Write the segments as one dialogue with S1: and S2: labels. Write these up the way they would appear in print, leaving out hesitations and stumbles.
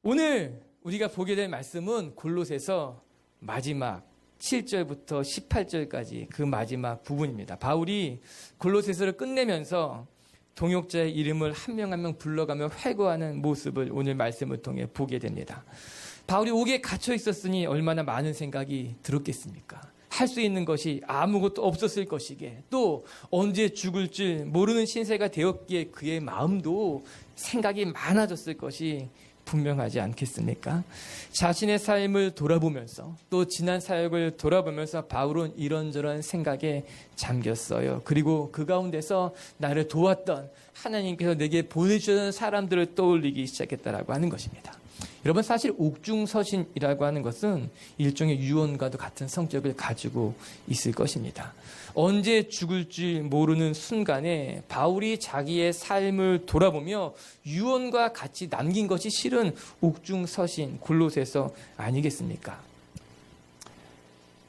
S1: 오늘 우리가 보게 될 말씀은 골로새서 마지막 7절부터 18절까지 그 마지막 부분입니다. 바울이 골로새서를 끝내면서 동역자의 이름을 한 명 한 명 불러가며 회고하는 모습을 오늘 말씀을 통해 보게 됩니다. 바울이 옥에 갇혀 있었으니 얼마나 많은 생각이 들었겠습니까? 할 수 있는 것이 아무것도 없었을 것이기에, 또 언제 죽을 줄 모르는 신세가 되었기에 그의 마음도 생각이 많아졌을 것이 분명하지 않겠습니까? 자신의 삶을 돌아보면서 또 지난 사역을 돌아보면서 바울은 이런저런 생각에 잠겼어요. 그리고 그 가운데서 나를 도왔던 하나님께서 내게 보내주셨던 사람들을 떠올리기 시작했다라고 하는 것입니다. 여러분, 사실 옥중서신이라고 하는 것은 일종의 유언과도 같은 성격을 가지고 있을 것입니다. 언제 죽을지 모르는 순간에 바울이 자기의 삶을 돌아보며 유언과 같이 남긴 것이 실은 옥중서신 골로새서 아니겠습니까?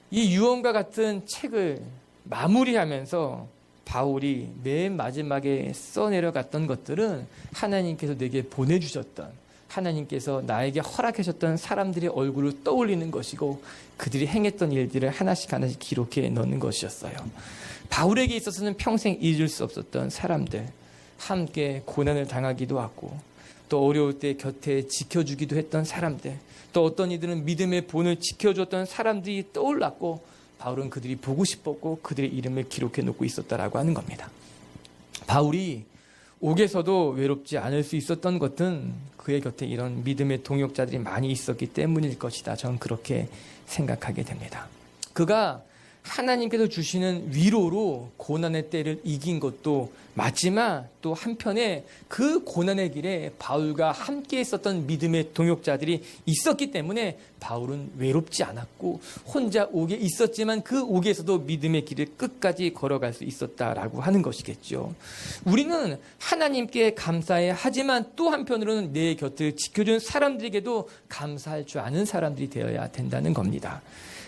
S1: 이 유언과 같은 책을 마무리하면서 바울이 맨 마지막에 써내려갔던 것들은 하나님께서 내게 보내주셨던, 하나님께서 나에게 허락하셨던 사람들의 얼굴을 떠올리는 것이고 그들이 행했던 일들을 하나씩 기록해 넣는 것이었어요. 바울에게 있어서는 평생 잊을 수 없었던 사람들, 함께 고난을 당하기도 하고 또 어려울 때 곁에 지켜주기도 했던 사람들, 또 어떤 이들은 믿음의 본을 지켜줬던 사람들이 떠올랐고 바울은 그들이 보고 싶었고 그들의 이름을 기록해 놓고 있었다라고 하는 겁니다. 바울이 옥에서도 외롭지 않을 수 있었던 것은 그의 곁에 이런 믿음의 동역자들이 많이 있었기 때문일 것이다. 저는 그렇게 생각하게 됩니다. 그가 하나님께서 주시는 위로로 고난의 때를 이긴 것도 맞지만 또 한편에 그 고난의 길에 바울과 함께 있었던 믿음의 동역자들이 있었기 때문에 바울은 외롭지 않았고 혼자 옥에 있었지만 그 옥에서도 믿음의 길을 끝까지 걸어갈 수 있었다라고 하는 것이겠죠. 우리는 하나님께 감사해야 하지만 또 한편으로는 내 곁을 지켜준 사람들에게도 감사할 줄 아는 사람들이 되어야 된다는 겁니다.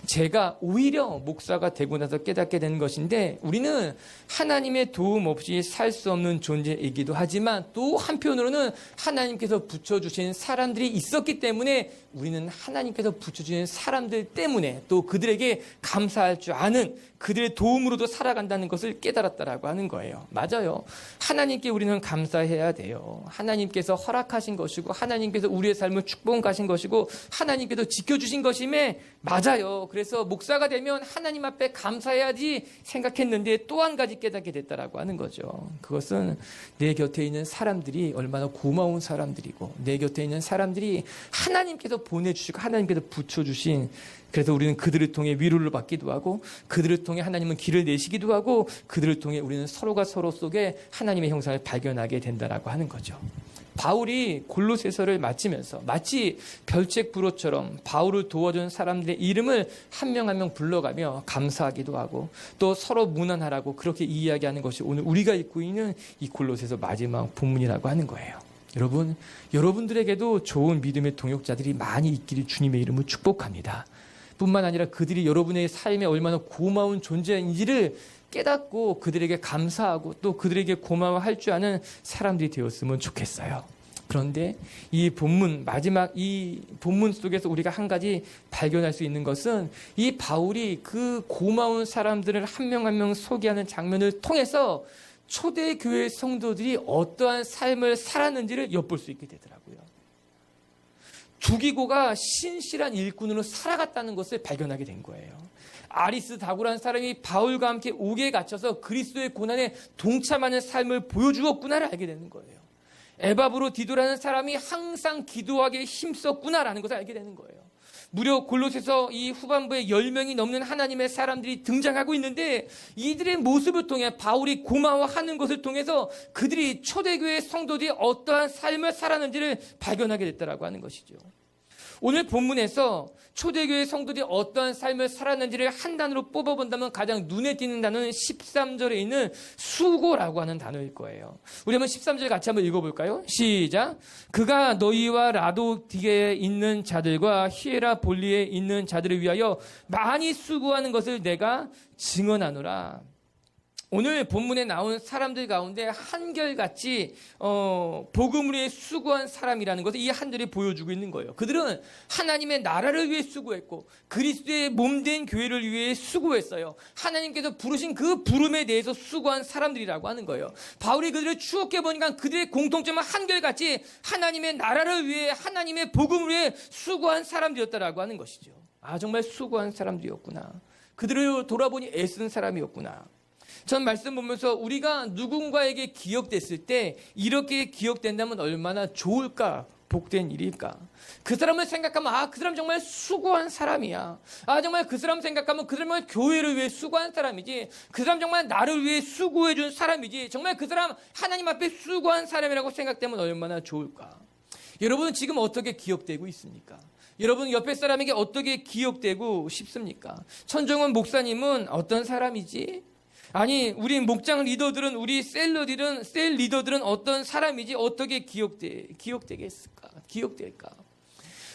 S1: 제가 오히려 목사가 되고 나서 깨닫게 된 것인데, 우리는 하나님의 도움 없이 살 수 없는 존재이기도 하지만 또 한편으로는 하나님께서 붙여주신 사람들이 있었기 때문에 우리는 하나님께서 붙여주신 사람들 때문에 또 그들에게 감사할 줄 아는, 그들의 도움으로도 살아간다는 것을 깨달았다라고 하는 거예요. 맞아요. 하나님께 우리는 감사해야 돼요. 하나님께서 허락하신 것이고 하나님께서 우리의 삶을 축복하신 것이고 하나님께서 지켜주신 것임에 맞아요. 그래서 목사가 되면 하나님 앞에 감사해야지 생각했는데 또 한 가지 깨닫게 됐다라고 하는 거죠. 그것은 내 곁에 있는 사람들이 얼마나 고마운 사람들이고 내 곁에 있는 사람들이 하나님께서 보내주시고 하나님께서 붙여주신, 그래서 우리는 그들을 통해 위로를 받기도 하고 그들을 통해 하나님은 길을 내시기도 하고 그들을 통해 우리는 서로가 서로 속에 하나님의 형상을 발견하게 된다라고 하는 거죠. 바울이 골로새서를 마치면서 마치 별책 부로처럼 바울을 도와준 사람들의 이름을 한 명 한 명 불러가며 감사하기도 하고 또 서로 문안하라고 그렇게 이야기하는 것이 오늘 우리가 읽고 있는 이 골로새서 마지막 본문이라고 하는 거예요. 여러분, 여러분들에게도 좋은 믿음의 동역자들이 많이 있기를 주님의 이름으로 축복합니다. 뿐만 아니라 그들이 여러분의 삶에 얼마나 고마운 존재인지를 깨닫고 그들에게 감사하고 또 그들에게 고마워할 줄 아는 사람들이 되었으면 좋겠어요. 그런데 이 본문, 마지막 이 본문 속에서 우리가 한 가지 발견할 수 있는 것은 이 바울이 그 고마운 사람들을 한 명 한 명 소개하는 장면을 통해서 초대교회 성도들이 어떠한 삶을 살았는지를 엿볼 수 있게 되더라고요. 두기고가 신실한 일꾼으로 살아갔다는 것을 발견하게 된 거예요. 아리스다고라는 사람이 바울과 함께 옥에 갇혀서 그리스도의 고난에 동참하는 삶을 보여주었구나를 알게 되는 거예요. 에바브로디도라는 사람이 항상 기도하기에 힘썼구나라는 것을 알게 되는 거예요. 무려 골로새서 이 후반부에 10명이 넘는 하나님의 사람들이 등장하고 있는데 이들의 모습을 통해 바울이 고마워하는 것을 통해서 그들이 초대교회 성도들이 어떠한 삶을 살았는지를 발견하게 됐다라고 하는 것이죠. 오늘 본문에서 초대교회 성도들이 어떠한 삶을 살았는지를 한 단어로 뽑아본다면 가장 눈에 띄는 단어는 13절에 있는 수고라고 하는 단어일 거예요. 우리 한번 13절 같이 한번 읽어볼까요? 시작. 그가 너희와 라도디게에 있는 자들과 히에라볼리에 있는 자들을 위하여 많이 수고하는 것을 내가 증언하노라. 오늘 본문에 나온 사람들 가운데 한결같이 복음을 위해 수고한 사람이라는 것을 이 한들이 보여주고 있는 거예요. 그들은 하나님의 나라를 위해 수고했고 그리스도의 몸된 교회를 위해 수고했어요. 하나님께서 부르신 그 부름에 대해서 수고한 사람들이라고 하는 거예요. 바울이 그들을 추억해 보니까 그들의 공통점은 한결같이 하나님의 나라를 위해 하나님의 복음을 위해 수고한 사람들이었다라고 하는 것이죠. 아, 정말 수고한 사람들이었구나. 그들을 돌아보니 애쓴 사람이었구나. 전 말씀 보면서 우리가 누군가에게 기억됐을 때 이렇게 기억된다면 얼마나 좋을까, 복된 일일까. 그 사람을 생각하면 아, 그 사람 정말 수고한 사람이야. 아, 정말 그 사람 생각하면 그 사람은 교회를 위해 수고한 사람이지. 그 사람 정말 나를 위해 수고해 준 사람이지. 정말 그 사람 하나님 앞에 수고한 사람이라고 생각되면 얼마나 좋을까. 여러분은 지금 어떻게 기억되고 있습니까? 여러분 옆에 사람에게 어떻게 기억되고 싶습니까? 천정원 목사님은 어떤 사람이지? 아니, 우리 목장 리더들은, 우리 셀 리더들은 어떤 사람이지? 어떻게 기억되겠을까? 기억될까?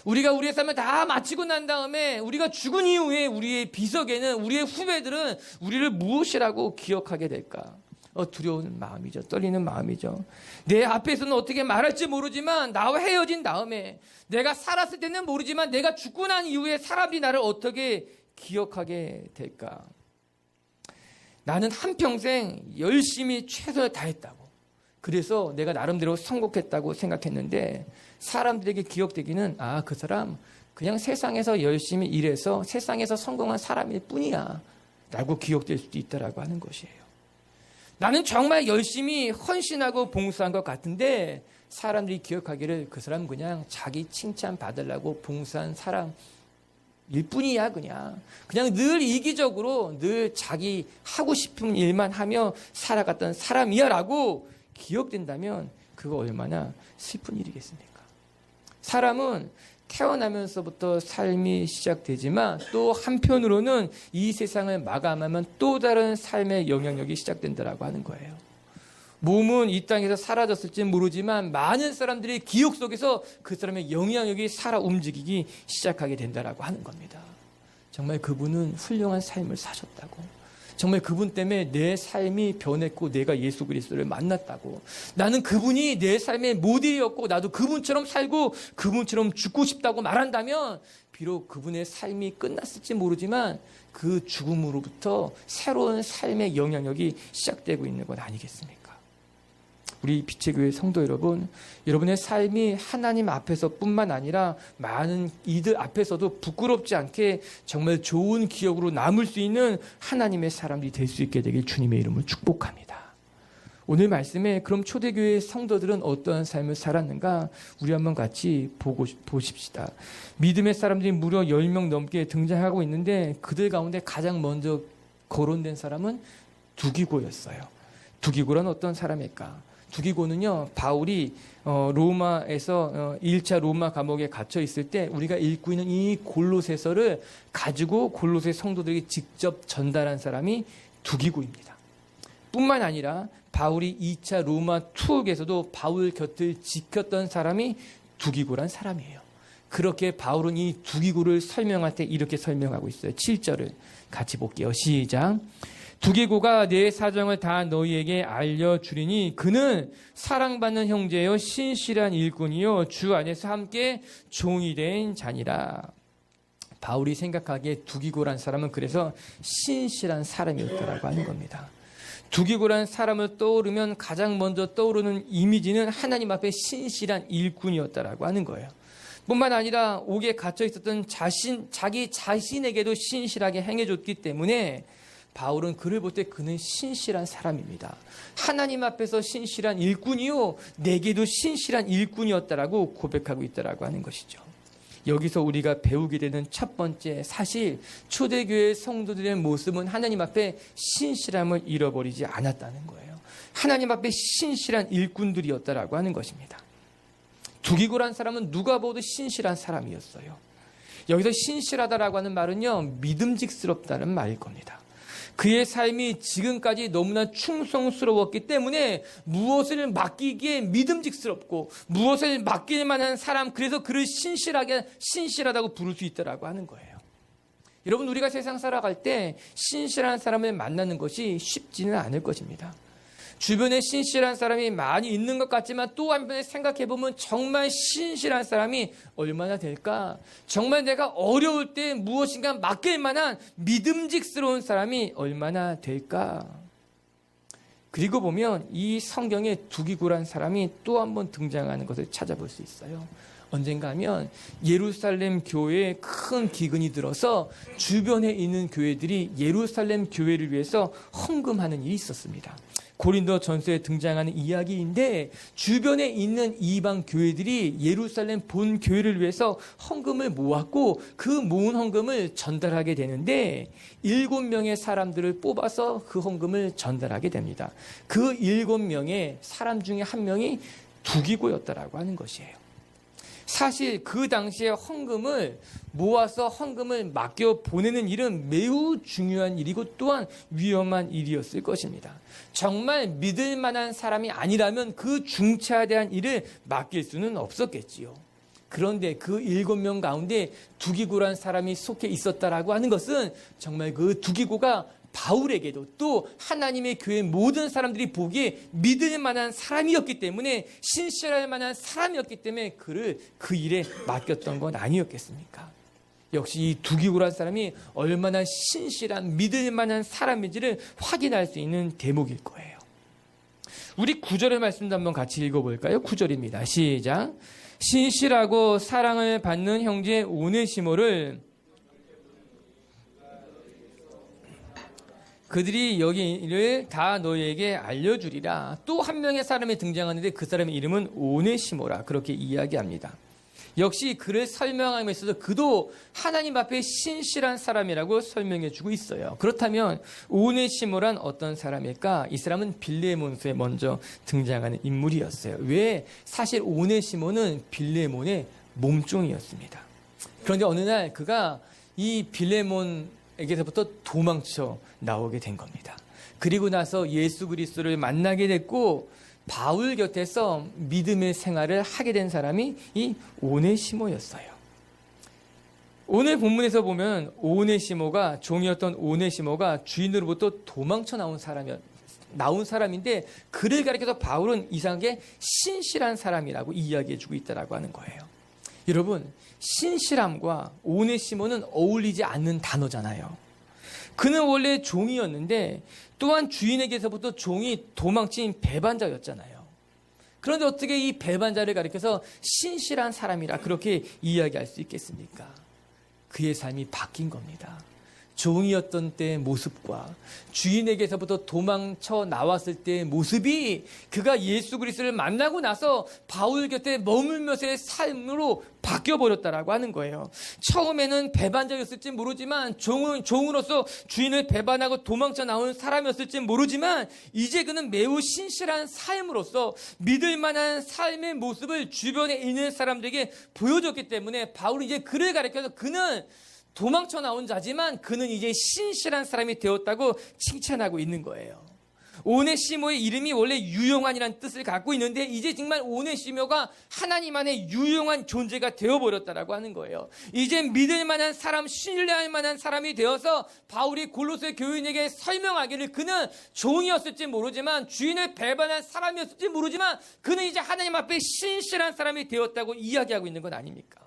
S1: 우리가 우리의 삶을 다 마치고 난 다음에 우리가 죽은 이후에 우리의 비석에는 우리의 후배들은 우리를 무엇이라고 기억하게 될까? 두려운 마음이죠. 떨리는 마음이죠. 내 앞에서는 어떻게 말할지 모르지만 나와 헤어진 다음에 내가 살았을 때는 모르지만 내가 죽고 난 이후에 사람들이 나를 어떻게 기억하게 될까? 나는 한평생 열심히 최선을 다했다고. 그래서 내가 나름대로 성공했다고 생각했는데 사람들에게 기억되기는 아, 그 사람 그냥 세상에서 열심히 일해서 세상에서 성공한 사람일 뿐이야 라고 기억될 수도 있다라고 하는 것이에요. 나는 정말 열심히 헌신하고 봉사한 것 같은데 사람들이 기억하기를 그 사람 그냥 자기 칭찬 받으려고 봉사한 사람 일 뿐이야. 그냥 늘 이기적으로 늘 자기 하고 싶은 일만 하며 살아갔던 사람이야 라고 기억된다면 그거 얼마나 슬픈 일이겠습니까? 사람은 태어나면서부터 삶이 시작되지만 또 한편으로는 이 세상을 마감하면 또 다른 삶의 영향력이 시작된다라고 하는 거예요. 몸은 이 땅에서 사라졌을지는 모르지만 많은 사람들의 기억 속에서 그 사람의 영향력이 살아 움직이기 시작하게 된다라고 하는 겁니다. 정말 그분은 훌륭한 삶을 사셨다고. 정말 그분 때문에 내 삶이 변했고 내가 예수 그리스도를 만났다고. 나는 그분이 내 삶의 모델이었고 나도 그분처럼 살고 그분처럼 죽고 싶다고 말한다면 비록 그분의 삶이 끝났을지 모르지만 그 죽음으로부터 새로운 삶의 영향력이 시작되고 있는 것 아니겠습니까? 우리 빛의 교회 성도 여러분, 여러분의 삶이 하나님 앞에서 뿐만 아니라 많은 이들 앞에서도 부끄럽지 않게 정말 좋은 기억으로 남을 수 있는 하나님의 사람들이 될 수 있게 되길 주님의 이름으로 축복합니다. 오늘 말씀에 그럼 초대교회 성도들은 어떠한 삶을 살았는가 우리 한번 같이 보십시다. 믿음의 사람들이 무려 10명 넘게 등장하고 있는데 그들 가운데 가장 먼저 거론된 사람은 두기고였어요. 두기고란 어떤 사람일까? 두기고는요, 바울이 로마에서 1차 로마 감옥에 갇혀 있을 때 우리가 읽고 있는 이 골로새서를 가지고 골로새 성도들에게 직접 전달한 사람이 두기고입니다. 뿐만 아니라 바울이 2차 로마 투옥에서도 바울 곁을 지켰던 사람이 두기고란 사람이에요. 그렇게 바울은 이 두기고를 설명할 때 이렇게 설명하고 있어요. 7절을 같이 볼게요. 시작. 두기고가 내 사정을 다 너희에게 알려주리니 그는 사랑받는 형제여 신실한 일꾼이요 주 안에서 함께 종이 된 자니라. 바울이 생각하기에 두기고란 사람은 그래서 신실한 사람이었다라고 하는 겁니다. 두기고란 사람을 떠오르면 가장 먼저 떠오르는 이미지는 하나님 앞에 신실한 일꾼이었다라고 하는 거예요. 뿐만 아니라 옥에 갇혀 있었던 자기 자신에게도 신실하게 행해줬기 때문에 바울은 그를 볼 때 그는 신실한 사람입니다. 하나님 앞에서 신실한 일꾼이요 내게도 신실한 일꾼이었다라고 고백하고 있다라고 하는 것이죠. 여기서 우리가 배우게 되는 첫 번째 사실, 초대교회 성도들의 모습은 하나님 앞에 신실함을 잃어버리지 않았다는 거예요. 하나님 앞에 신실한 일꾼들이었다라고 하는 것입니다. 두기고란 사람은 누가 봐도 신실한 사람이었어요. 여기서 신실하다라고 하는 말은요, 믿음직스럽다는 말일 겁니다. 그의 삶이 지금까지 너무나 충성스러웠기 때문에 무엇을 맡기기에 믿음직스럽고 무엇을 맡길 만한 사람, 그래서 그를 신실하다고 부를 수 있다라고 하는 거예요. 여러분, 우리가 세상 살아갈 때 신실한 사람을 만나는 것이 쉽지는 않을 것입니다. 주변에 신실한 사람이 많이 있는 것 같지만 또 한편에 생각해보면 정말 신실한 사람이 얼마나 될까? 정말 내가 어려울 때 무엇인가 맡길 만한 믿음직스러운 사람이 얼마나 될까? 그리고 보면 이 성경에 두기구란 사람이 또 한 번 등장하는 것을 찾아볼 수 있어요. 언젠가 하면 예루살렘 교회에 큰 기근이 들어서 주변에 있는 교회들이 예루살렘 교회를 위해서 헌금하는 일이 있었습니다. 고린도 전서에 등장하는 이야기인데 주변에 있는 이방 교회들이 예루살렘 본 교회를 위해서 헌금을 모았고 그 모은 헌금을 전달하게 되는데 7명의 사람들을 뽑아서 그 헌금을 전달하게 됩니다. 그 7명의 사람 중에 한 명이 두기고였다라고 하는 것이에요. 사실 그 당시에 헌금을 모아서 헌금을 맡겨 보내는 일은 매우 중요한 일이고 또한 위험한 일이었을 것입니다. 정말 믿을 만한 사람이 아니라면 그 중차대한 일을 맡길 수는 없었겠지요. 그런데 그 7명 가운데 두기고란 사람이 속해 있었다라고 하는 것은 정말 그 두기고가 바울에게도 또 하나님의 교회 모든 사람들이 보기에 믿을 만한 사람이었기 때문에 신실할 만한 사람이었기 때문에 그를 그 일에 맡겼던 건 아니었겠습니까? 역시 이 두기고란 사람이 얼마나 신실한 믿을 만한 사람인지를 확인할 수 있는 대목일 거예요. 우리 9절의 말씀도 한번 같이 읽어볼까요? 9절입니다. 시작. 신실하고 사랑을 받는 형제 오네시모를 그들이 여기를 다 너희에게 알려주리라. 또 한 명의 사람이 등장하는데 그 사람의 이름은 오네시모라. 그렇게 이야기합니다. 역시 그를 설명함에 있어서 그도 하나님 앞에 신실한 사람이라고 설명해주고 있어요. 그렇다면 오네시모란 어떤 사람일까? 이 사람은 빌레몬서에 먼저 등장하는 인물이었어요. 왜? 사실 오네시모는 빌레몬의 몸종이었습니다. 그런데 어느 날 그가 이 빌레몬에게서부터 도망쳐 나오게 된 겁니다. 그리고 나서 예수 그리스도를 만나게 됐고 바울 곁에서 믿음의 생활을 하게 된 사람이 이 오네시모였어요. 오늘 본문에서 보면 오네시모가 종이었던 오네시모가 주인으로부터 도망쳐 나온 사람인데 그를 가리켜서 바울은 이상하게 신실한 사람이라고 이야기해주고 있다라고 하는 거예요. 여러분, 신실함과 오네시모는 어울리지 않는 단어잖아요. 그는 원래 종이었는데 또한 주인에게서부터 종이 도망친 배반자였잖아요. 그런데 어떻게 이 배반자를 가리켜서 신실한 사람이라 그렇게 이야기할 수 있겠습니까? 그의 삶이 바뀐 겁니다. 종이었던 때의 모습과 주인에게서부터 도망쳐 나왔을 때의 모습이 그가 예수 그리스도를 만나고 나서 바울 곁에 머물면서의 삶으로 바뀌어버렸다라고 하는 거예요. 처음에는 배반자였을지 모르지만 종으로서 주인을 배반하고 도망쳐 나온 사람이었을지 모르지만 이제 그는 매우 신실한 삶으로서 믿을 만한 삶의 모습을 주변에 있는 사람들에게 보여줬기 때문에 바울이 이제 그를 가리켜서 그는 도망쳐 나온 자지만 그는 이제 신실한 사람이 되었다고 칭찬하고 있는 거예요. 오네시모의 이름이 원래 유용한이라는 뜻을 갖고 있는데 이제 정말 오네시모가 하나님 안에 유용한 존재가 되어버렸다라고 하는 거예요. 이제 믿을 만한 사람, 신뢰할 만한 사람이 되어서 바울이 골로새 교인에게 설명하기를 그는 종이었을지 모르지만 주인을 배반한 사람이었을지 모르지만 그는 이제 하나님 앞에 신실한 사람이 되었다고 이야기하고 있는 건 아닙니까?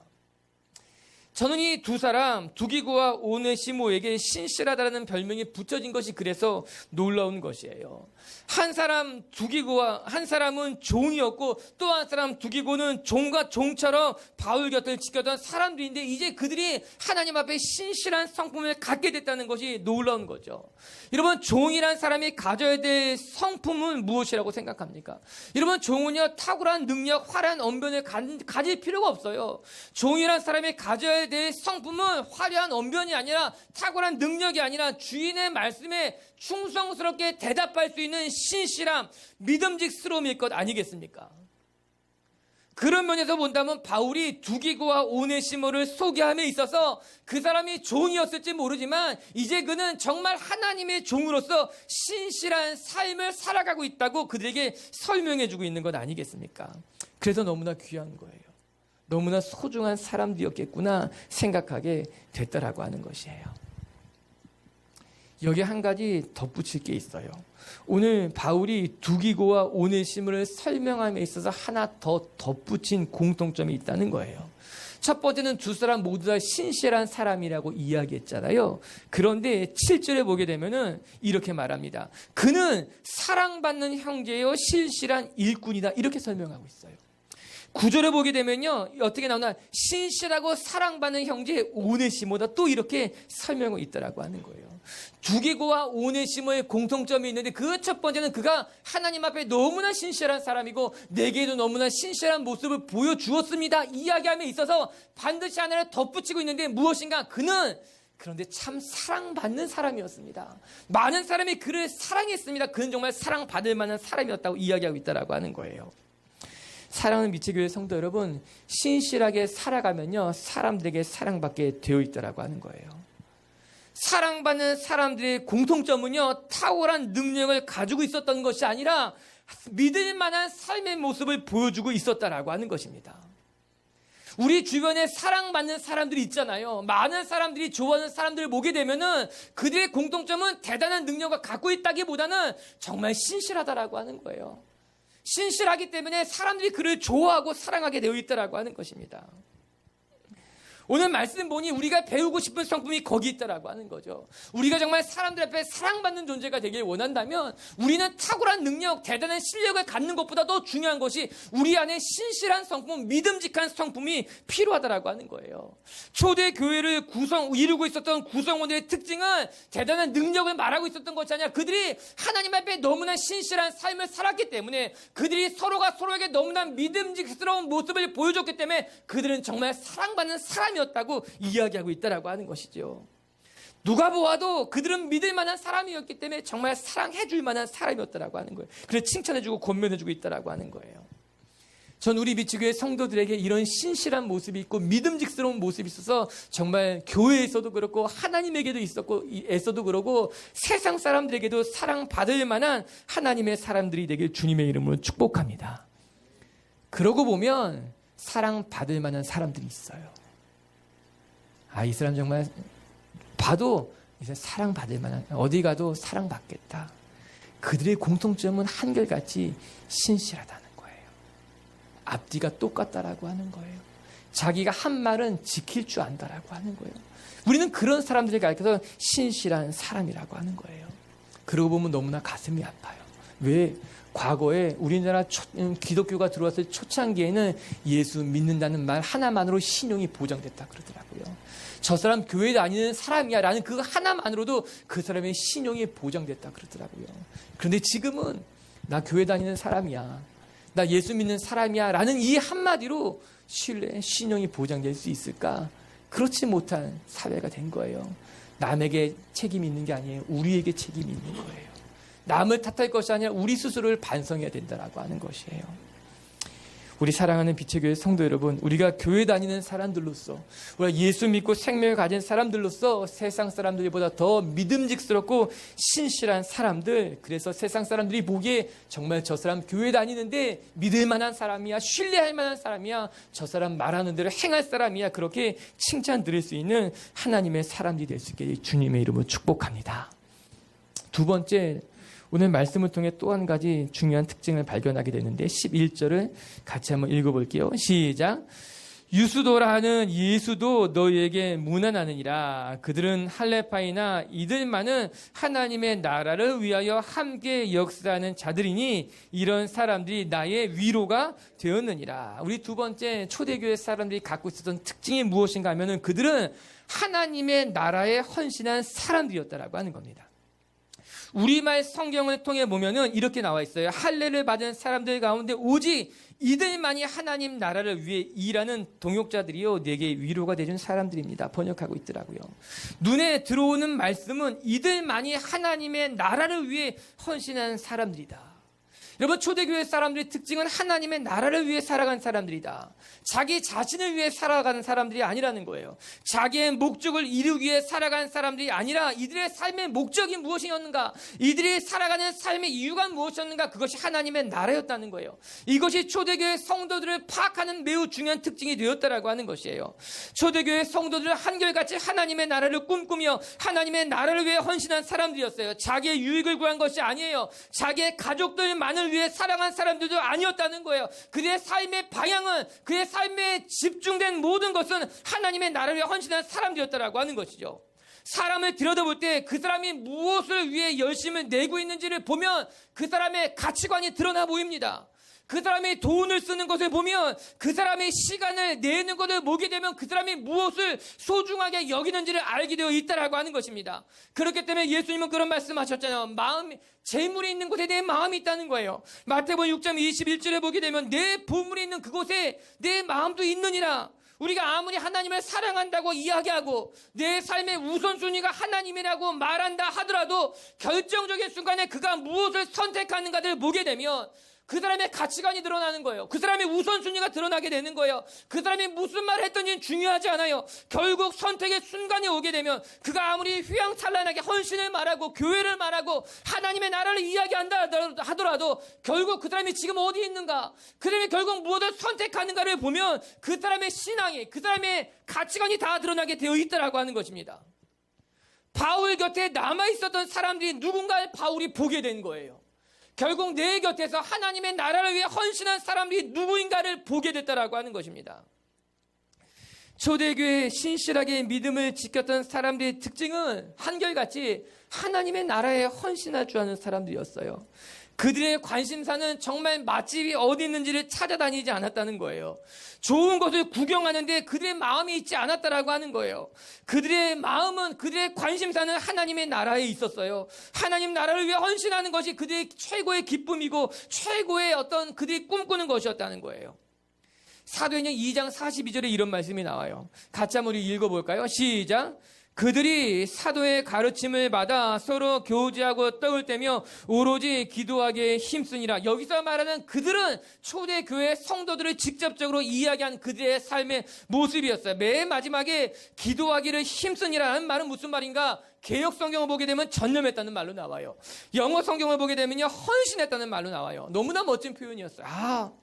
S1: 저는 이 두 사람 두기고와 오네시모에게 신실하다라는 별명이 붙여진 것이 그래서 놀라운 것이에요. 한 사람 두기고와 한 사람은 종이었고 또 한 사람 두기고는 종과 종처럼 바울 곁을 지켰던 사람들인데 이제 그들이 하나님 앞에 신실한 성품을 갖게 됐다는 것이 놀라운 거죠. 여러분, 종이란 사람이 가져야 될 성품은 무엇이라고 생각합니까? 여러분, 종은요 탁월한 능력, 화려한 언변을 가질 필요가 없어요. 종이란 사람이 가져야 될 성품은 화려한 언변이 아니라 탁월한 능력이 아니라 주인의 말씀에 충성스럽게 대답할 수 있는 신실함, 믿음직스러움일 것 아니겠습니까? 그런 면에서 본다면 바울이 두기고와 오네시모를 소개함에 있어서 그 사람이 종이었을지 모르지만 이제 그는 정말 하나님의 종으로서 신실한 삶을 살아가고 있다고 그들에게 설명해주고 있는 것 아니겠습니까? 그래서 너무나 귀한 거예요. 너무나 소중한 사람들이었겠구나 생각하게 됐다라고 하는 것이에요. 여기 한 가지 덧붙일 게 있어요. 오늘 바울이 두기고와 오네시모를 설명함에 있어서 하나 더 덧붙인 공통점이 있다는 거예요. 첫 번째는 두 사람 모두 다 신실한 사람이라고 이야기했잖아요. 그런데 7절에 보게 되면은 이렇게 말합니다. 그는 사랑받는 형제요 신실한 일꾼이다. 이렇게 설명하고 있어요. 9절에 보게 되면요. 어떻게 나오나 신실하고 사랑받는 형제 오네시모다. 또 이렇게 설명하고 있다라고 하는 거예요. 두기고와 오네시모의 공통점이 있는데 그 첫 번째는 그가 하나님 앞에 너무나 신실한 사람이고 내게도 너무나 신실한 모습을 보여주었습니다. 이야기함에 있어서 반드시 하나를 덧붙이고 있는데 무엇인가? 그는 그런데 참 사랑받는 사람이었습니다. 많은 사람이 그를 사랑했습니다. 그는 정말 사랑받을 만한 사람이었다고 이야기하고 있다라고 하는 거예요. 사랑하는 미치교회 성도 여러분, 신실하게 살아가면요 사람들에게 사랑받게 되어 있다라고 하는 거예요. 사랑받는 사람들의 공통점은요 탁월한 능력을 가지고 있었던 것이 아니라 믿을 만한 삶의 모습을 보여주고 있었다라고 하는 것입니다. 우리 주변에 사랑받는 사람들이 있잖아요. 많은 사람들이 좋아하는 사람들을 보게 되면은 그들의 공통점은 대단한 능력을 갖고 있다기보다는 정말 신실하다라고 하는 거예요. 신실하기 때문에 사람들이 그를 좋아하고 사랑하게 되어 있다라고 하는 것입니다. 오늘 말씀 보니 우리가 배우고 싶은 성품이 거기 있다라고 하는 거죠. 우리가 정말 사람들 앞에 사랑받는 존재가 되길 원한다면 우리는 탁월한 능력, 대단한 실력을 갖는 것보다 더 중요한 것이 우리 안에 신실한 성품, 믿음직한 성품이 필요하다라고 하는 거예요. 초대 교회를 이루고 있었던 구성원들의 특징은 대단한 능력을 말하고 있었던 것이 아니라 그들이 하나님 앞에 너무나 신실한 삶을 살았기 때문에 그들이 서로가 서로에게 너무나 믿음직스러운 모습을 보여줬기 때문에 그들은 정말 사랑받는 사람이었다고 이야기하고 있다라고 하는 것이죠. 누가 보아도 그들은 믿을 만한 사람이었기 때문에 정말 사랑해 줄 만한 사람이었다라고 하는 거예요. 그래서 칭찬해주고 권면해주고 있다라고 하는 거예요. 전 우리 미치교회 성도들에게 이런 신실한 모습이 있고 믿음직스러운 모습이 있어서 정말 교회에서도 그렇고 하나님에게도 있었고 에서도 그러고 세상 사람들에게도 사랑받을 만한 하나님의 사람들이 되길 주님의 이름으로 축복합니다. 그러고 보면 사랑받을 만한 사람들이 있어요. 이 사람 정말 봐도 이제 사랑받을 만한, 어디 가도 사랑받겠다. 그들의 공통점은 한결같이 신실하다는 거예요. 앞뒤가 똑같다라고 하는 거예요. 자기가 한 말은 지킬 줄 안다라고 하는 거예요. 우리는 그런 사람들을 가르쳐서 신실한 사람이라고 하는 거예요. 그러고 보면 너무나 가슴이 아파요. 왜? 과거에 우리나라 기독교가 들어왔을 초창기에는 예수 믿는다는 말 하나만으로 신용이 보장됐다 그러더라고요. 저 사람 교회 다니는 사람이야 라는 그 하나만으로도 그 사람의 신용이 보장됐다 그러더라고요. 그런데 지금은 나 교회 다니는 사람이야, 나 예수 믿는 사람이야 라는 이 한마디로 신뢰, 신용이 보장될 수 있을까? 그렇지 못한 사회가 된 거예요. 남에게 책임이 있는 게 아니에요. 우리에게 책임이 있는 거예요. 남을 탓할 것이 아니라 우리 스스로를 반성해야 된다라고 하는 것이에요. 우리 사랑하는 빛의 교회 성도 여러분, 우리가 교회 다니는 사람들로서, 우리가 예수 믿고 생명을 가진 사람들로서 세상 사람들보다 더 믿음직스럽고 신실한 사람들, 그래서 세상 사람들이 보기에 정말 저 사람 교회 다니는데 믿을 만한 사람이야, 신뢰할 만한 사람이야, 저 사람 말하는 대로 행할 사람이야, 그렇게 칭찬 드릴 수 있는 하나님의 사람들이 될 수 있게 주님의 이름으로 축복합니다. 두 번째, 오늘 말씀을 통해 또 한 가지 중요한 특징을 발견하게 되는데 11절을 같이 한번 읽어볼게요. 시작. 유수도라 하는 예수도 너희에게 문안하느니라. 그들은 할레파이나 이들만은 하나님의 나라를 위하여 함께 역사하는 자들이니 이런 사람들이 나의 위로가 되었느니라. 우리 두 번째 초대교회 사람들이 갖고 있었던 특징이 무엇인가 하면은 그들은 하나님의 나라에 헌신한 사람들이었다라고 하는 겁니다. 우리말 성경을 통해 보면은 이렇게 나와 있어요. 할례를 받은 사람들 가운데 오직 이들만이 하나님 나라를 위해 일하는 동역자들이요 내게 위로가 되준 사람들입니다. 번역하고 있더라고요. 눈에 들어오는 말씀은 이들만이 하나님의 나라를 위해 헌신한 사람들이다. 여러분, 초대교회 사람들의 특징은 하나님의 나라를 위해 살아간 사람들이다. 자기 자신을 위해 살아가는 사람들이 아니라는 거예요. 자기의 목적을 이루기 위해 살아가는 사람들이 아니라 이들의 삶의 목적이 무엇이었는가, 이들이 살아가는 삶의 이유가 무엇이었는가, 그것이 하나님의 나라였다는 거예요. 이것이 초대교회 성도들을 파악하는 매우 중요한 특징이 되었다라고 하는 것이에요. 초대교회 성도들은 한결같이 하나님의 나라를 꿈꾸며 하나님의 나라를 위해 헌신한 사람들이었어요. 자기의 유익을 구한 것이 아니에요. 자기의 가족들만을 위해 살아간 사람들도 아니었다는 거예요. 그들의 삶의 방향은, 그의 삶에 집중된 모든 것은 하나님의 나라를 위해 헌신한 사람들이었다라고 하는 것이죠. 사람을 들여다볼 때 그 사람이 무엇을 위해 열심을 내고 있는지를 보면 그 사람의 가치관이 드러나 보입니다. 그 사람이 돈을 쓰는 것을 보면, 그 사람이 시간을 내는 것을 보게 되면 그 사람이 무엇을 소중하게 여기는지를 알게 되어 있다라고 하는 것입니다. 그렇기 때문에 예수님은 그런 말씀하셨잖아요. 재물이 있는 곳에 내 마음이 있다는 거예요. 마태복음 6장 21절에 보게 되면 내 보물이 있는 그곳에 내 마음도 있느니라. 우리가 아무리 하나님을 사랑한다고 이야기하고 내 삶의 우선순위가 하나님이라고 말한다 하더라도 결정적인 순간에 그가 무엇을 선택하는가를 보게 되면 그 사람의 가치관이 드러나는 거예요. 그 사람의 우선순위가 드러나게 되는 거예요. 그 사람이 무슨 말을 했던지는 중요하지 않아요. 결국 선택의 순간이 오게 되면 그가 아무리 휘황찬란하게 헌신을 말하고 교회를 말하고 하나님의 나라를 이야기한다 하더라도 결국 그 사람이 지금 어디 있는가, 그 사람이 결국 무엇을 선택하는가를 보면 그 사람의 신앙이, 그 사람의 가치관이 다 드러나게 되어 있다라고 하는 것입니다. 바울 곁에 남아있었던 사람들이 누군가를 바울이 보게 된 거예요. 결국 내 곁에서 하나님의 나라를 위해 헌신한 사람들이 누구인가를 보게 됐다라고 하는 것입니다. 초대교회에 신실하게 믿음을 지켰던 사람들의 특징은 한결같이 하나님의 나라에 헌신할 줄 아는 사람들이었어요. 그들의 관심사는 정말 맛집이 어디 있는지를 찾아다니지 않았다는 거예요. 좋은 것을 구경하는데 그들의 마음이 있지 않았다라고 하는 거예요. 그들의 마음은, 그들의 관심사는 하나님의 나라에 있었어요. 하나님 나라를 위해 헌신하는 것이 그들의 최고의 기쁨이고 최고의 어떤 그들이 꿈꾸는 것이었다는 거예요. 사도행전 2장 42절에 이런 말씀이 나와요. 같이 한번 우리 읽어볼까요? 시작. 그들이 사도의 가르침을 받아 서로 교제하고 떡을 떼며 오로지 기도하기에 힘쓰니라. 여기서 말하는 그들은 초대교회 성도들을 직접적으로 이야기한 그들의 삶의 모습이었어요. 맨 마지막에 기도하기를 힘쓰니라는 말은 무슨 말인가? 개역 성경을 보게 되면 전념했다는 말로 나와요. 영어 성경을 보게 되면요, 헌신했다는 말로 나와요. 너무나 멋진 표현이었어요.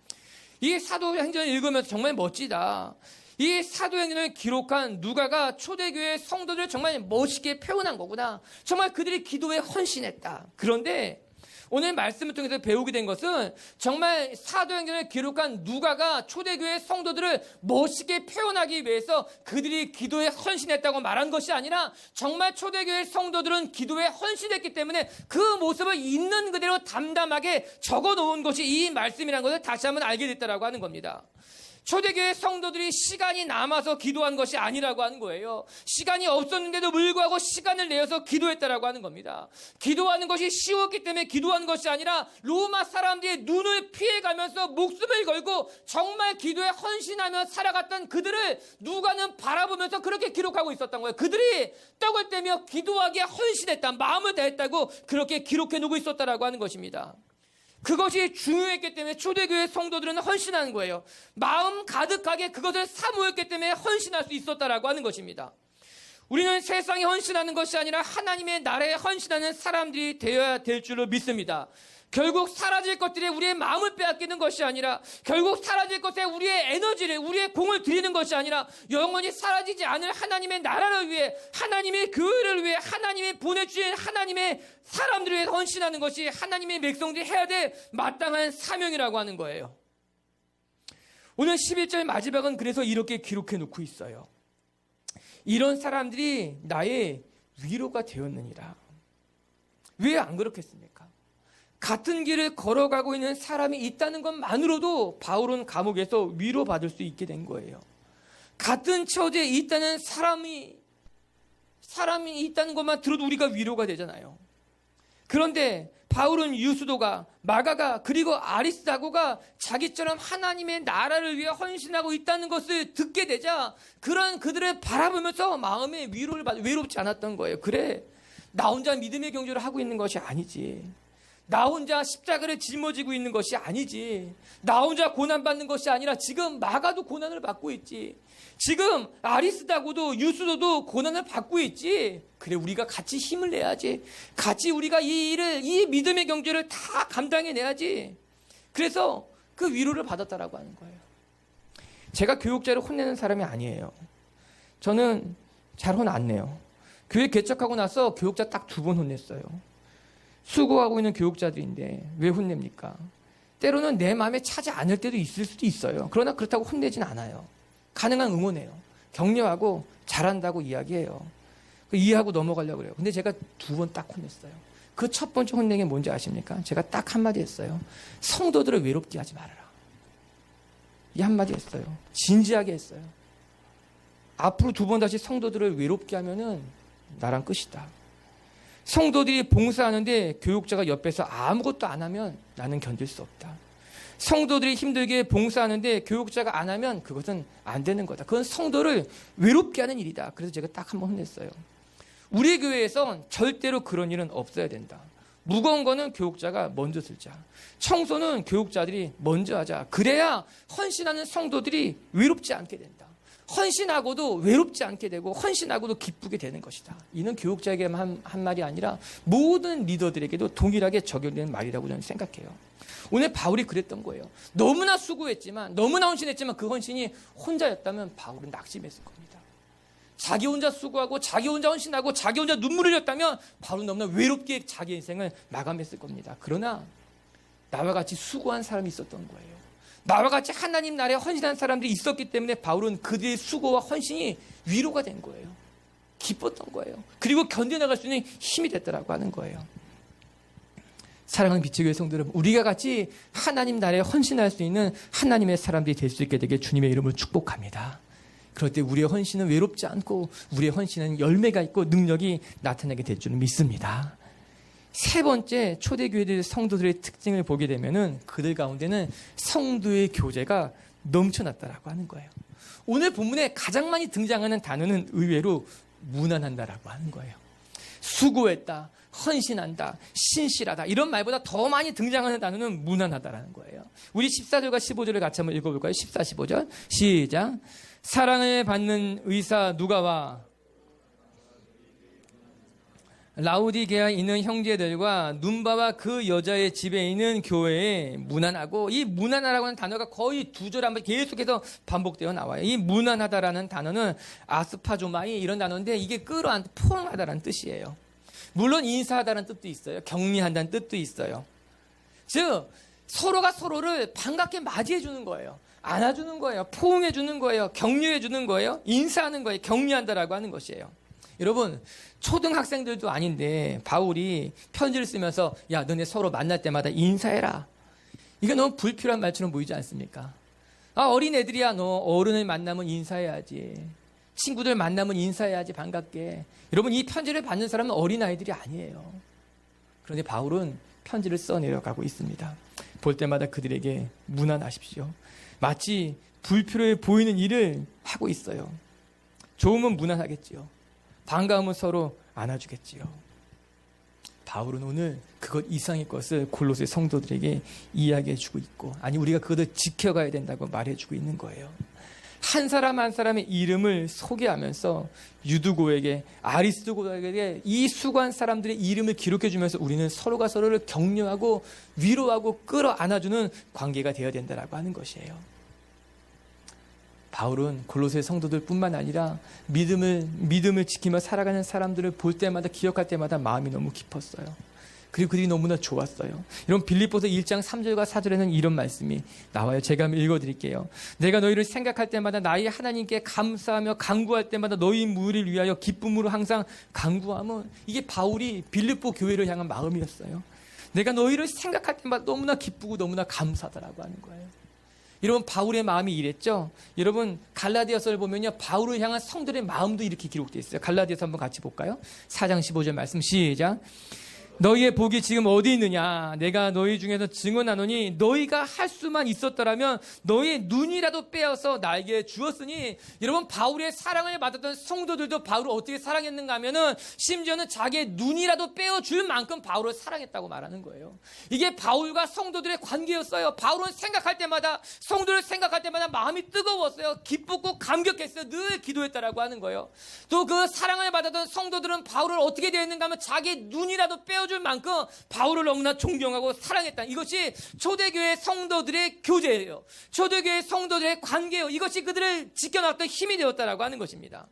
S1: 이 사도행전을 읽으면서 정말 멋지다. 이 사도행전을 기록한 누가가 초대교회 성도들을 정말 멋있게 표현한 거구나. 정말 그들이 기도에 헌신했다. 그런데 오늘 말씀을 통해서 배우게 된 것은 정말 사도행전을 기록한 누가가 초대교회 성도들을 멋있게 표현하기 위해서 그들이 기도에 헌신했다고 말한 것이 아니라 정말 초대교회 성도들은 기도에 헌신했기 때문에 그 모습을 있는 그대로 담담하게 적어놓은 것이 이 말씀이라는 것을 다시 한번 알게 됐다라고 하는 겁니다. 초대교회 성도들이 시간이 남아서 기도한 것이 아니라고 하는 거예요. 시간이 없었는데도 불구하고 시간을 내어서 기도했다라고 하는 겁니다. 기도하는 것이 쉬웠기 때문에 기도한 것이 아니라 로마 사람들의 눈을 피해가면서 목숨을 걸고 정말 기도에 헌신하며 살아갔던 그들을 누가는 바라보면서 그렇게 기록하고 있었던 거예요. 그들이 떡을 떼며 기도하기에 헌신했다, 마음을 다했다고 그렇게 기록해 놓고 있었다라고 하는 것입니다. 그것이 중요했기 때문에 초대교회 성도들은 헌신하는 거예요. 마음 가득하게 그것을 사모했기 때문에 헌신할 수 있었다라고 하는 것입니다. 우리는 세상에 헌신하는 것이 아니라 하나님의 나라에 헌신하는 사람들이 되어야 될 줄로 믿습니다. 결국 사라질 것들에 우리의 마음을 빼앗기는 것이 아니라, 결국 사라질 것에 우리의 에너지를, 우리의 공을 들이는 것이 아니라 영원히 사라지지 않을 하나님의 나라를 위해, 하나님의 교회를 위해, 하나님이 보내주신 하나님의 사람들을 위해 헌신하는 것이 하나님의 백성들이 해야 될 마땅한 사명이라고 하는 거예요. 오늘 11절 마지막은 그래서 이렇게 기록해 놓고 있어요. 이런 사람들이 나의 위로가 되었느니라. 왜 안 그렇겠습니까? 같은 길을 걸어가고 있는 사람이 있다는 것만으로도 바울은 감옥에서 위로받을 수 있게 된 거예요. 같은 처지에 있다는 사람이 있다는 것만 들어도 우리가 위로가 되잖아요. 그런데 바울은 유수도가, 마가가, 그리고 아리스다고가 자기처럼 하나님의 나라를 위해 헌신하고 있다는 것을 듣게 되자 그런 그들을 바라보면서 마음의 위로를 받아 외롭지 않았던 거예요. 그래, 나 혼자 믿음의 경주를 하고 있는 것이 아니지. 나 혼자 십자가를 짊어지고 있는 것이 아니지. 나 혼자 고난받는 것이 아니라 지금 마가도 고난을 받고 있지. 지금 아리스다고도 유스도도 고난을 받고 있지. 그래, 우리가 같이 힘을 내야지. 같이 우리가 이 믿음의 경주를 다 감당해내야지. 그래서 그 위로를 받았다라고 하는 거예요. 제가 교육자를 혼내는 사람이 아니에요. 저는 잘 혼 안 내요. 교회 개척하고 나서 교육자 딱 2번 혼냈어요. 수고하고 있는 교육자들인데 왜 혼냅니까? 때로는 내 마음에 차지 않을 때도 있을 수도 있어요. 그러나 그렇다고 혼내진 않아요. 가능한 응원해요. 격려하고 잘한다고 이야기해요. 이해하고 넘어가려고 그래요. 근데 제가 2번 딱 혼냈어요. 그 첫 번째 혼낸 게 뭔지 아십니까? 제가 딱 한마디 했어요. 성도들을 외롭게 하지 말아라. 이 한마디 했어요. 진지하게 했어요. 앞으로 2번 다시 성도들을 외롭게 하면은 나랑 끝이다. 성도들이 봉사하는데 교육자가 옆에서 아무것도 안 하면 나는 견딜 수 없다. 성도들이 힘들게 봉사하는데 교육자가 안 하면 그것은 안 되는 거다. 그건 성도를 외롭게 하는 일이다. 그래서 제가 딱 한번 혼냈어요. 우리 교회에선 절대로 그런 일은 없어야 된다. 무거운 거는 교육자가 먼저 들자. 청소는 교육자들이 먼저 하자. 그래야 헌신하는 성도들이 외롭지 않게 된다. 헌신하고도 외롭지 않게 되고 헌신하고도 기쁘게 되는 것이다. 이는 교육자에게만 한 말이 아니라 모든 리더들에게도 동일하게 적용되는 말이라고 저는 생각해요. 오늘 바울이 그랬던 거예요. 너무나 수고했지만, 너무나 헌신했지만 그 헌신이 혼자였다면 바울은 낙심했을 겁니다. 자기 혼자 수고하고 자기 혼자 헌신하고 자기 혼자 눈물을 흘렸다면 바울은 너무나 외롭게 자기 인생을 마감했을 겁니다. 그러나 나와 같이 수고한 사람이 있었던 거예요. 나와 같이 하나님 나라에 헌신한 사람들이 있었기 때문에 바울은 그들의 수고와 헌신이 위로가 된 거예요. 기뻤던 거예요. 그리고 견뎌나갈 수 있는 힘이 됐다라고 하는 거예요. 사랑하는 빛의 성도 여러분, 우리가 같이 하나님 나라에 헌신할 수 있는 하나님의 사람들이 될 수 있게 되게 주님의 이름으로 축복합니다. 그럴 때 우리의 헌신은 외롭지 않고 우리의 헌신은 열매가 있고 능력이 나타나게 될 줄은 믿습니다. 3번째, 초대교회들 성도들의 특징을 보게 되면은 그들 가운데는 성도의 교제가 넘쳐났다라고 하는 거예요. 오늘 본문에 가장 많이 등장하는 단어는 의외로 무난한다라고 하는 거예요. 수고했다, 헌신한다, 신실하다, 이런 말보다 더 많이 등장하는 단어는 무난하다라는 거예요. 우리 14절과 15절을 같이 한번 읽어볼까요? 14, 15절 시작. 사랑을 받는 의사 누가와 라우디게아에 있는 형제들과 눈바와 그 여자의 집에 있는 교회에 무난하고, 이 무난하라고 하는 단어가 거의 2절 한번 계속해서 반복되어 나와요. 이 무난하다라는 단어는 아스파조마이 이런 단어인데 이게 끌어안다, 포옹하다라는 뜻이에요. 물론 인사하다라는 뜻도 있어요. 격리한다는 뜻도 있어요. 즉 서로가 서로를 반갑게 맞이해 주는 거예요. 안아주는 거예요. 포옹해 주는 거예요. 격려해 주는 거예요. 인사하는 거예요. 격리한다라고 하는 것이에요. 여러분, 초등학생들도 아닌데 바울이 편지를 쓰면서 야, 너네 서로 만날 때마다 인사해라. 이게 너무 불필요한 말처럼 보이지 않습니까? 아, 어린애들이야. 너 어른을 만나면 인사해야지. 친구들 만나면 인사해야지, 반갑게. 여러분, 이 편지를 받는 사람은 어린아이들이 아니에요. 그런데 바울은 편지를 써내려가고 있습니다. 볼 때마다 그들에게 무난하십시오. 마치 불필요해 보이는 일을 하고 있어요. 좋으면 무난하겠지요. 반가우면 서로 안아주겠지요. 바울은 오늘 그것 이상의 것을 골로새 성도들에게 이야기해주고 있고, 아니 우리가 그것을 지켜가야 된다고 말해주고 있는 거예요. 한 사람 한 사람의 이름을 소개하면서 유두고에게, 아리스도고에게 이 수고한 사람들의 이름을 기록해주면서 우리는 서로가 서로를 격려하고 위로하고 끌어안아주는 관계가 되어야 된다고 하는 것이에요. 바울은 골로새 성도들뿐만 아니라 믿음을 지키며 살아가는 사람들을 볼 때마다, 기억할 때마다 마음이 너무 깊었어요. 그리고 그들이 너무나 좋았어요. 이런 빌립보서 1장 3절과 4절에는 이런 말씀이 나와요. 제가 한번 읽어드릴게요. 내가 너희를 생각할 때마다 나의 하나님께 감사하며 간구할 때마다 너희 무리를 위하여 기쁨으로 항상 간구함은, 이게 바울이 빌립보 교회를 향한 마음이었어요. 내가 너희를 생각할 때마다 너무나 기쁘고 너무나 감사하다라고 하는 거예요. 여러분, 바울의 마음이 이랬죠. 여러분, 갈라디아서를 보면요, 바울을 향한 성들의 마음도 이렇게 기록되어 있어요. 갈라디아서 한번 같이 볼까요? 4장 15절 말씀 시작. 너희의 복이 지금 어디 있느냐? 내가 너희 중에서 증언하노니 너희가 할 수만 있었더라면 너희의 눈이라도 빼어서 나에게 주었으니. 여러분, 바울의 사랑을 받았던 성도들도 바울을 어떻게 사랑했는가 하면은 심지어는 자기의 눈이라도 빼어줄 만큼 바울을 사랑했다고 말하는 거예요. 이게 바울과 성도들의 관계였어요. 바울은 생각할 때마다, 성도를 생각할 때마다 마음이 뜨거웠어요. 기쁘고 감격했어요. 늘 기도했다라고 하는 거예요. 또 그 사랑을 받았던 성도들은 바울을 어떻게 대했는가 하면 자기의 눈이라도 빼어줄 만큼 바울을 너무나 존경하고 사랑했다. 이것이 초대교회 성도들의 교제예요. 초대교회 성도들의 관계예요. 이것이 그들을 지켜놨던 힘이 되었다라고 하는 것입니다.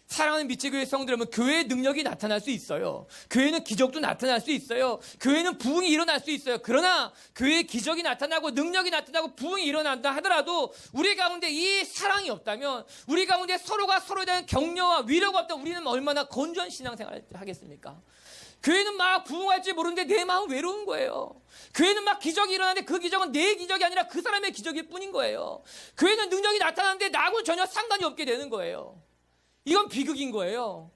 S1: 사랑하는 미치교회 성도라면 교회의 능력이 나타날 수 있어요. 교회는 기적도 나타날 수 있어요. 교회는 부흥이 일어날 수 있어요. 그러나 교회의 기적이 나타나고 능력이 나타나고 부흥이 일어난다 하더라도 우리 가운데 이 사랑이 없다면, 우리 가운데 서로가 서로에 대한 격려와 위로가 없다면 우리는 얼마나 건조한 신앙생활을 하겠습니까? 교회는 막 부흥할지 모르는데 내 마음 외로운 거예요. 교회는 막 기적이 일어나는데 그 기적은 내 기적이 아니라 그 사람의 기적일 뿐인 거예요. 교회는 능력이 나타나는데 나하고는 전혀 상관이 없게 되는 거예요. 이건 비극인 거예요.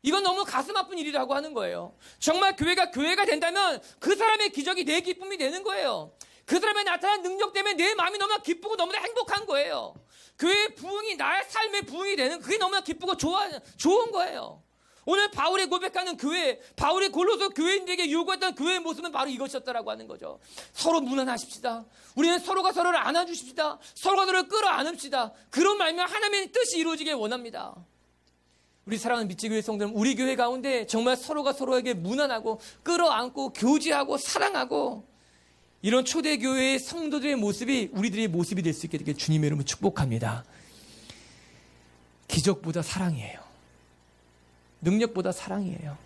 S1: 이건 너무 가슴 아픈 일이라고 하는 거예요. 정말 교회가 된다면 그 사람의 기적이 내 기쁨이 되는 거예요. 그 사람의 나타난 능력 때문에 내 마음이 너무나 기쁘고 너무나 행복한 거예요. 교회의 부흥이 나의 삶의 부흥이 되는, 그게 너무나 기쁘고 좋은 거예요. 오늘 바울이 고백하는 교회, 바울이 골로새 교회인들에게 요구했던 교회의 모습은 바로 이것이었다라고 하는 거죠. 서로 무난하십시다. 우리는 서로가 서로를 안아주십시다. 서로가 서로를 끌어안읍시다. 그런 말면 하나님의 뜻이 이루어지길 원합니다. 우리 사랑하는 미치교회 성도는 우리 교회 가운데 정말 서로가 서로에게 무난하고 끌어안고 교제하고 사랑하고 이런 초대교회의 성도들의 모습이 우리들의 모습이 될 수 있게 되길 주님의 이름으로 축복합니다. 기적보다 사랑이에요. 능력보다 사랑이에요.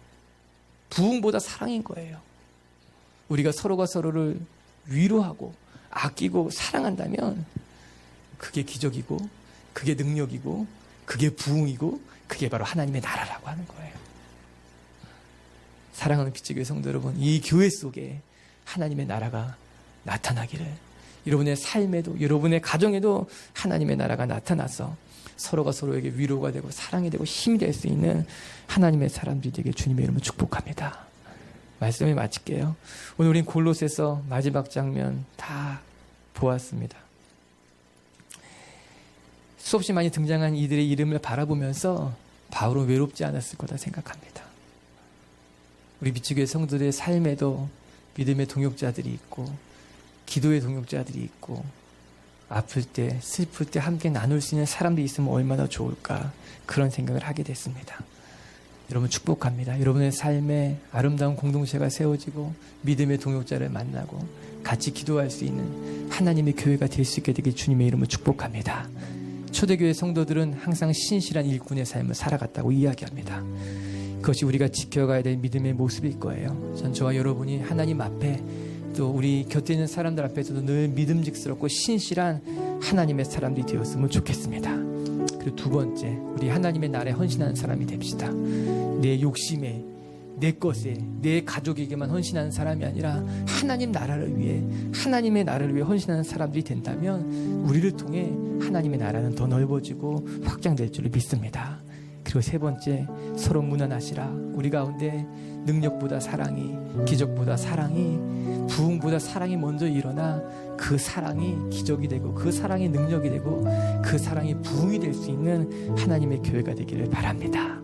S1: 부흥보다 사랑인 거예요. 우리가 서로가 서로를 위로하고 아끼고 사랑한다면 그게 기적이고 그게 능력이고 그게 부흥이고 그게 바로 하나님의 나라라고 하는 거예요. 사랑하는 빛의 성도 여러분, 이 교회 속에 하나님의 나라가 나타나기를, 여러분의 삶에도 여러분의 가정에도 하나님의 나라가 나타나서 서로가 서로에게 위로가 되고 사랑이 되고 힘이 될 수 있는 하나님의 사람들이 되게 주님의 이름으로 축복합니다. 말씀을 마칠게요. 오늘 우린 골로새서 마지막 장면 다 보았습니다. 수없이 많이 등장한 이들의 이름을 바라보면서 바울은 외롭지 않았을 거다 생각합니다. 우리 미치교회 성도들의 삶에도 믿음의 동역자들이 있고 기도의 동역자들이 있고 아플 때 슬플 때 함께 나눌 수 있는 사람들이 있으면 얼마나 좋을까, 그런 생각을 하게 됐습니다. 여러분 축복합니다. 여러분의 삶에 아름다운 공동체가 세워지고 믿음의 동역자를 만나고 같이 기도할 수 있는 하나님의 교회가 될 수 있게 되길 주님의 이름으로 축복합니다. 초대교회 성도들은 항상 신실한 일꾼의 삶을 살아갔다고 이야기합니다. 그것이 우리가 지켜가야 될 믿음의 모습일 거예요. 전 저와 여러분이 하나님 앞에 또 우리 곁에 있는 사람들 앞에서도 늘 믿음직스럽고 신실한 하나님의 사람들이 되었으면 좋겠습니다. 그리고 두 번째, 우리 하나님의 나라에 헌신하는 사람이 됩시다. 내 욕심에, 내 것에, 내 가족에게만 헌신하는 사람이 아니라 하나님 나라를 위해, 하나님의 나라를 위해 헌신하는 사람들이 된다면 우리를 통해 하나님의 나라는 더 넓어지고 확장될 줄을 믿습니다. 그리고 세 번째, 서로 무난하시라. 우리 가운데 능력보다 사랑이, 기적보다 사랑이, 부흥보다 사랑이 먼저 일어나 그 사랑이 기적이 되고 그 사랑이 능력이 되고 그 사랑이 부흥이 될 수 있는 하나님의 교회가 되기를 바랍니다.